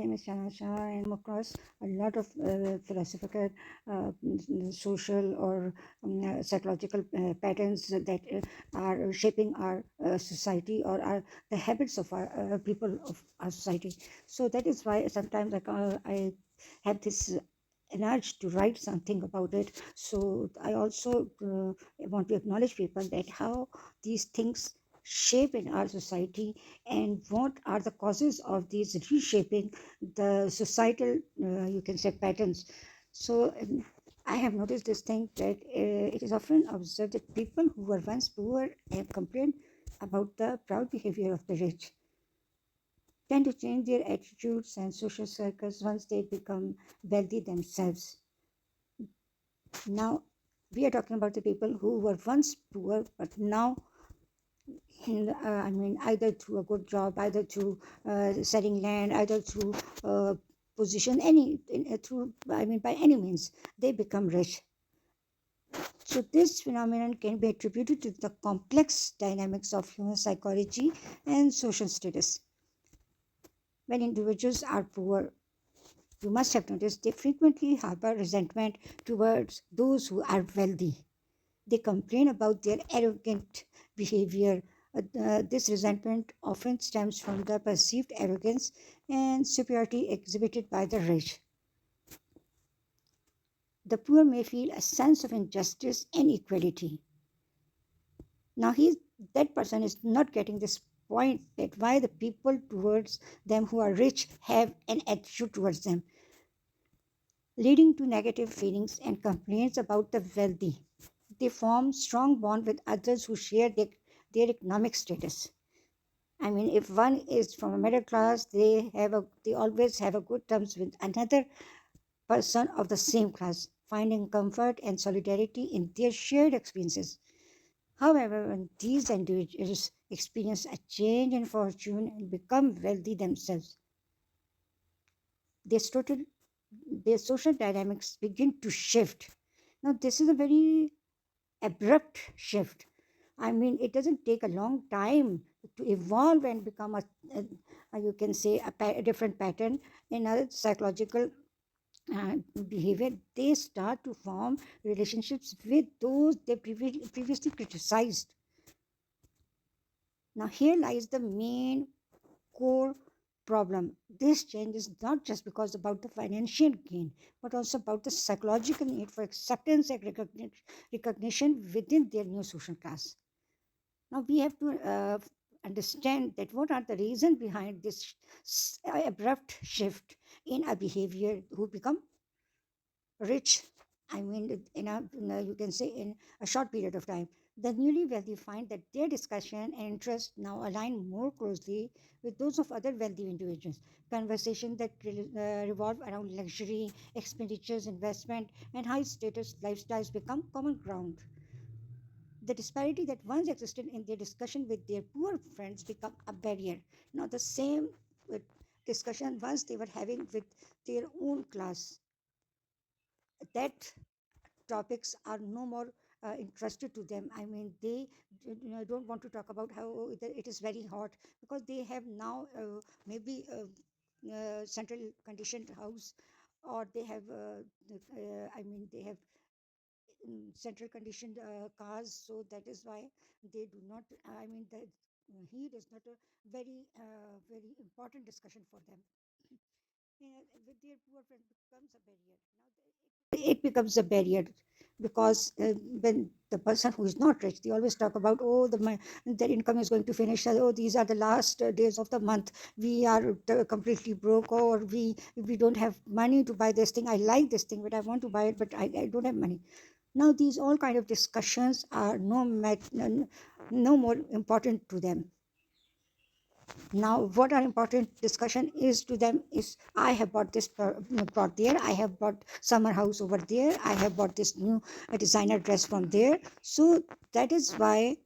name is Shana Shah, and I come across a lot of philosophical, social, or psychological patterns that are shaping our society, or are the habits of our people of our society. So that is why sometimes I have this an urge to write something about it. So I also want to acknowledge people that how these things shape in our society, and what are the causes of these reshaping the societal, you can say, patterns. So I have noticed this thing that it is often observed that people who were once poor and complained about the proud behavior of the rich tend to change their attitudes and social circles once they become wealthy themselves. Now, we are talking about the people who were once poor, but now, I mean, either through a good job, either through selling land, either through position, through, I mean, by any means, they become rich. So this phenomenon can be attributed to the complex dynamics of human psychology and social status. When individuals are poor, you must have noticed they frequently harbor resentment towards those who are wealthy. They complain about their arrogant behavior. This resentment often stems from the perceived arrogance and superiority exhibited by the rich. The poor may feel a sense of injustice and equality. Now, that person is not getting this point, that why the people towards them who are rich have an attitude towards them, leading to negative feelings and complaints about the wealthy. They form strong bond with others who share their economic status. I mean, if one is from a middle class, they always have a good terms with another person of the same class, finding comfort and solidarity in their shared experiences. However, when these individuals experience a change in fortune and become wealthy themselves, their social, their social dynamics begin to shift. Now, this is a very abrupt shift. I mean, it doesn't take a long time to evolve and become you can say, a different pattern in a psychological uh, behavior. They start to form relationships with those they previously criticized. Now, here lies the main core problem. This change is not just because about the financial gain, but also about the psychological need for acceptance and recognition within their new social class. Now we have to understand that what are the reasons behind this abrupt shift in a behavior who become rich. I mean, you can say in a short period of time. The newly wealthy find that their discussion and interests now align more closely with those of other wealthy individuals. Conversation that revolve around luxury, expenditures, investment, and high status lifestyles become common ground. The disparity that once existed in their discussion with their poor friends become a barrier. Now the same discussion once they were having with their own class, that topics are no more interested to them. I mean, they don't want to talk about how it is very hot, because they have now maybe central conditioned house, or they have I mean, they have central conditioned cars. So that is why they do not, I mean, the heat is not a very important discussion for them. With their poor friends becomes a barrier. It becomes a barrier, because when the person who is not rich, they always talk about, oh, their income is going to finish, oh, these are the last days of the month, we are completely broke, or we don't have money to buy this thing. I like this thing, but I want to buy it, but I don't have money. Now, these all kind of discussions are no more important to them. Now, what are important discussion is to them is, I have bought this plot there, I have bought summer house over there, I have bought this new designer dress from there. So that is why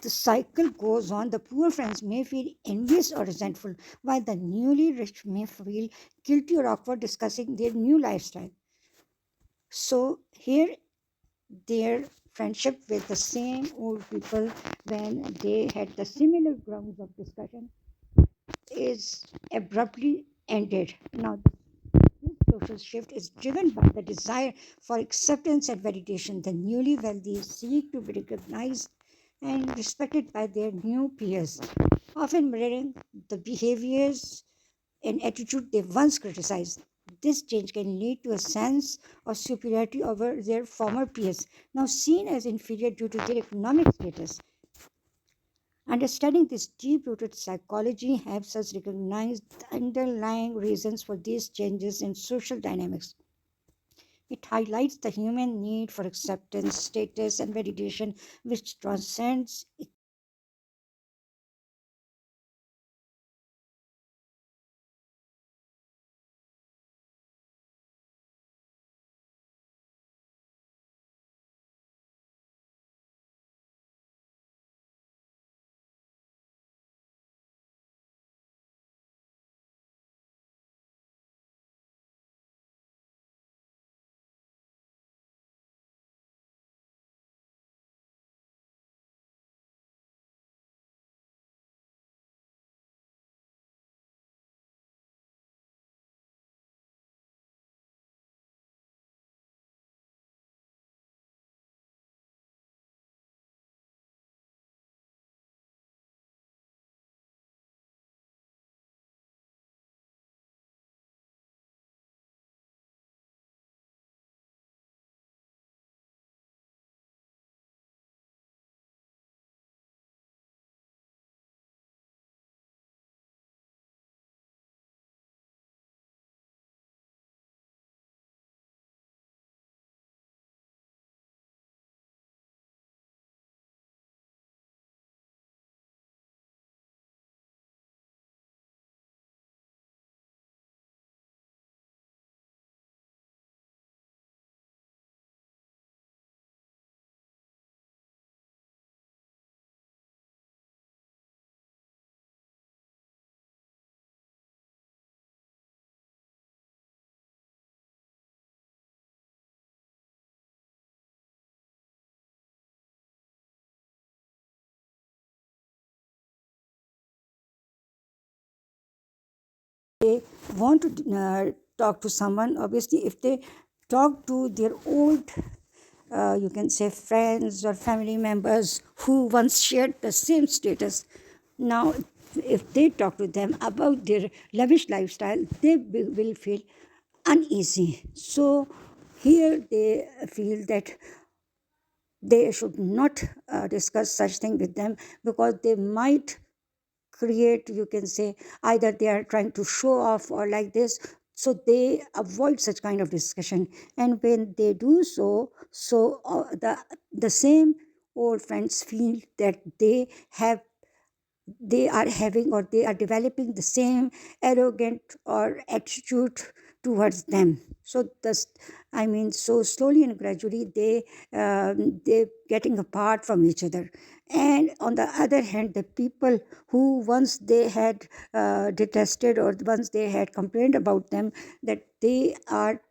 the cycle goes on. The poor friends may feel envious or resentful, while the newly rich may feel guilty or awkward discussing their new lifestyle. So here, their friendship with the same old people, when they had the similar grounds of discussion, is abruptly ended. Now, this social shift is driven by the desire for acceptance and validation. The newly wealthy seek to be recognized and respected by their new peers, often mirroring the behaviors and attitude they once criticized. This change can lead to a sense of superiority over their former peers, now seen as inferior due to their economic status. Understanding this deep rooted psychology helps us recognize the underlying reasons for these changes in social dynamics. It highlights the human need for acceptance, status, and validation, which transcends. They want to talk to someone, obviously, if they talk to their old, you can say, friends or family members who once shared the same status, now, if they talk to them about their lavish lifestyle, they will feel uneasy. So, here they feel that they should not discuss such thing with them because they might create, you can say, either they are trying to show off or like this, so they avoid such kind of discussion. And when they do so, the same old friends feel that they are having or they are developing the same arrogant or attitude towards them. So this, I mean, so slowly and gradually they getting apart from each other. And on the other hand, the people who once they had detested or once they had complained about them, that they are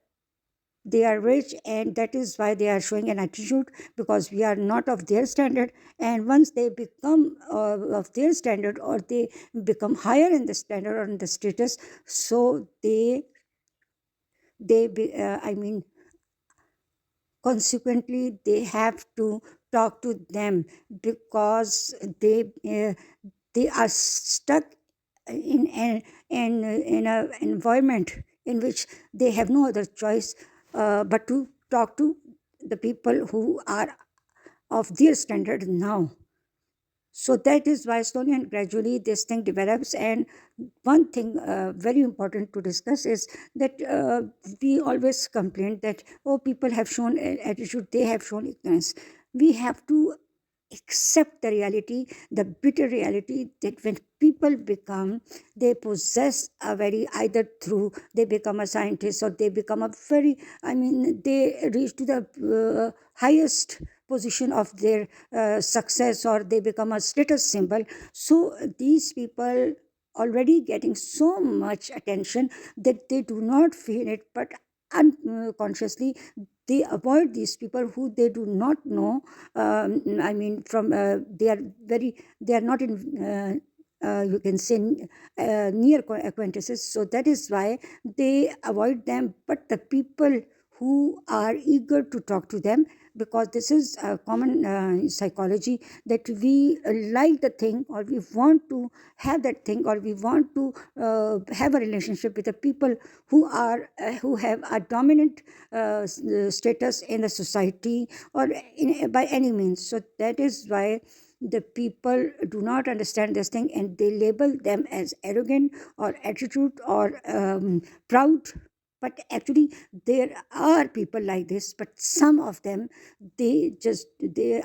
rich and that is why they are showing an attitude because we are not of their standard. And once they become of their standard or they become higher in the standard or in the status, so I mean, consequently they have to talk to them because they are stuck in a environment in which they have no other choice but to talk to the people who are of their standard now. So that is why slowly and gradually this thing develops. And one thing very important to discuss is that we always complain that, oh, people have shown attitude, they have shown ignorance. We have to accept the reality, the bitter reality that when people become, they possess a very, either through they become a scientist or they become a very, I mean, they reach to the highest position of their success or they become a status symbol. So these people already getting so much attention that they do not feel it, but unconsciously they avoid these people who they do not know. I mean, from they are very, they are not in. you can say near acquaintances, so that is why they avoid them. But the people who are eager to talk to them, because this is a common psychology, that we like the thing, or we want to have that thing, or we want to have a relationship with the people who have a dominant status in the society, or by any means. So that is why the people do not understand this thing, and they label them as arrogant or attitude or proud. But actually there are people like this, but some of them, they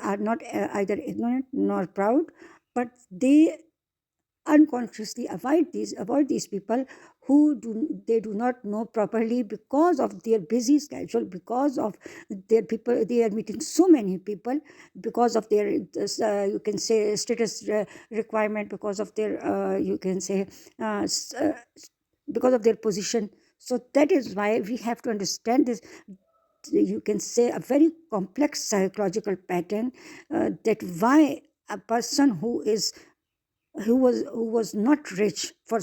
are not either ignorant nor proud, but they unconsciously avoid these people who do not know properly, because of their busy schedule, because of their people, they are meeting so many people, because of their you can say status requirement, because of their you can say because of their position. So that is why we have to understand this, you can say, a very complex psychological pattern, that why a person who was not rich for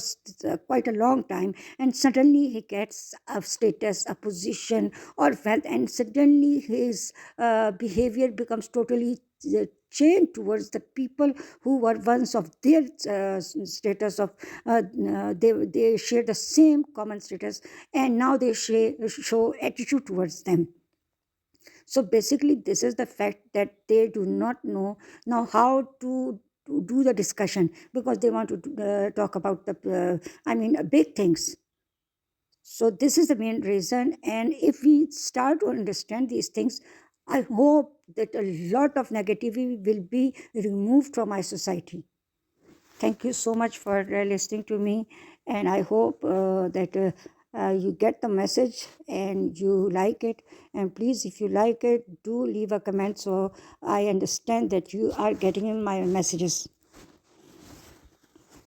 quite a long time, and suddenly he gets a status, a position, or wealth, and suddenly his behavior becomes totally changed towards the people who were once of their status of they share the same common status, and now they show attitude towards them. So basically this is the fact, that they do not know now how to do the discussion, because they want to talk about the big things. So this is the main reason, and if we start to understand these things, I hope that a lot of negativity will be removed from our society. Thank you so much for listening to me, and I hope that you get the message and you like it. And please, if you like it, do leave a comment, so I understand that you are getting in my messages.